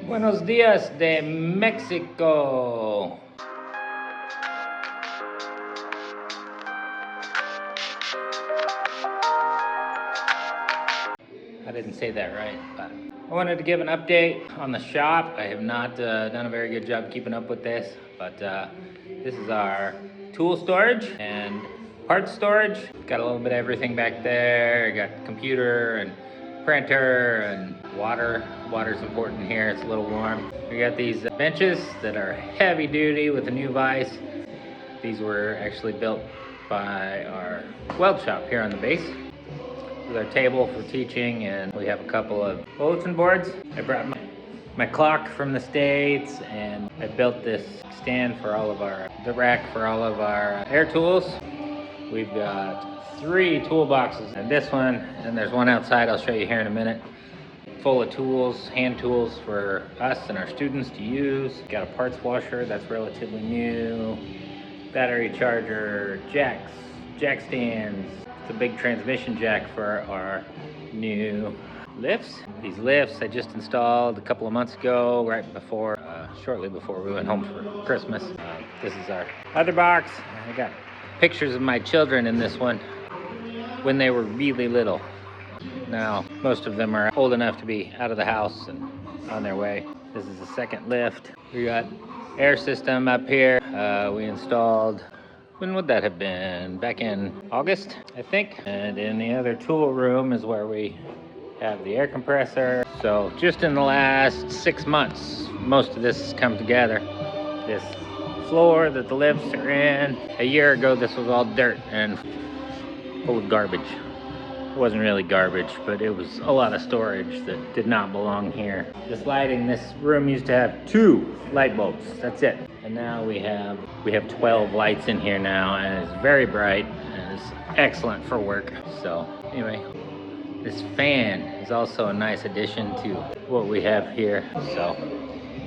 Buenos dias de Mexico. I didn't say that right, but I wanted to give an update on the shop. I have not done a very good job keeping up with this, but this is our tool storage and parts storage. Got a little bit of everything back there. Got computer and printer and water. Water's important here, it's a little warm. We got these benches that are heavy duty with a new vise. These were actually built by our weld shop here on the base. With our table for teaching, and we have a couple of bulletin boards. I brought my clock from the States, and I built this stand for all of the rack for all of our air tools. We've got 3 toolboxes, and this one, and there's one outside I'll show you here in a minute, full of tools, hand tools for us and our students to use. Got a parts washer that's relatively new, battery charger, jack stands. It's a big transmission jack for our new lifts. These lifts I just installed a couple of months ago, right before, shortly before we went home for Christmas. This is our other box. I got pictures of my children in this one when they were really little. Now, most of them are old enough to be out of the house and on their way. This is the second lift. We got air system up here. We installed, when would that have been? Back in August, I think. And in the other tool room is where we have the air compressor. So just in the last 6 months, most of this has come together. This floor that the lifts are in. A year ago, this was all dirt and full of garbage. It wasn't really garbage, but it was a lot of storage that did not belong here. This lighting, this room used to have 2 light bulbs, that's it. And now we have 12 lights in here now, and it's very bright and it's excellent for work. So anyway, this fan is also a nice addition to what we have here. So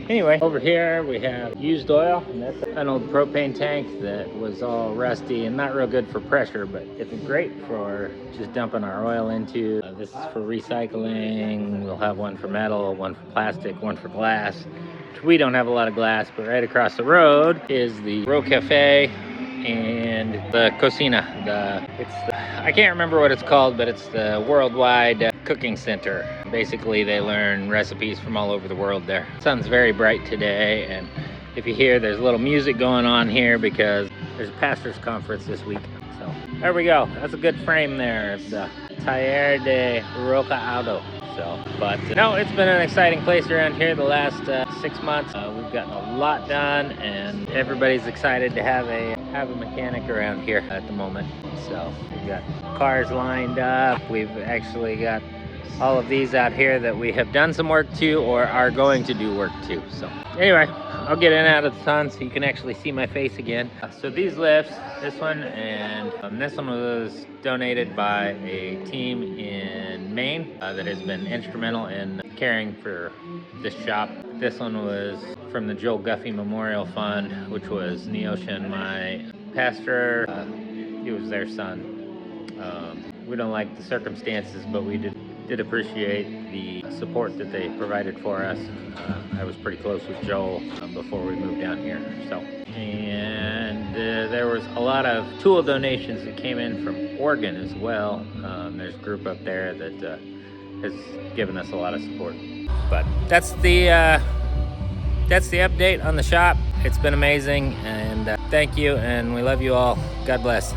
anyway, over here we have used oil, and that's an old propane tank that was all rusty and not real good for pressure, but it's great for just dumping our oil into. This is for recycling. We'll have one for metal, one for plastic, one for glass. We don't have a lot of glass, but right across the road is the Roca Cafe and the Cocina. I can't remember what it's called, but it's the worldwide cooking center. Basically, they learn recipes from all over the world there. The sun's very bright today, and if you hear, there's a little music going on here because there's a pastor's conference this week. So there we go. That's a good frame there. It's the Taller de Roca Alto. So, but no, it's been an exciting place around here the last 6 months. We've gotten a lot done, and everybody's excited to have a mechanic around here at the moment. So we've got cars lined up. We've actually got all of these out here that we have done some work to or are going to do work to. So anyway, I'll get in and out of the sun so you can actually see my face again. So these lifts, this one and this one was donated by a team in Maine that has been instrumental in caring for this shop. This one was from the Joel Guffey Memorial Fund, which was Neosha, my pastor. He was their son. We don't like the circumstances, but we did appreciate the support that they provided for us. I was pretty close with Joel before we moved down here. So, and there was a lot of tool donations that came in from Oregon as well. There's a group up there that has given us a lot of support. But that's the update on the shop. It's been amazing, and thank you, and we love you all. God bless.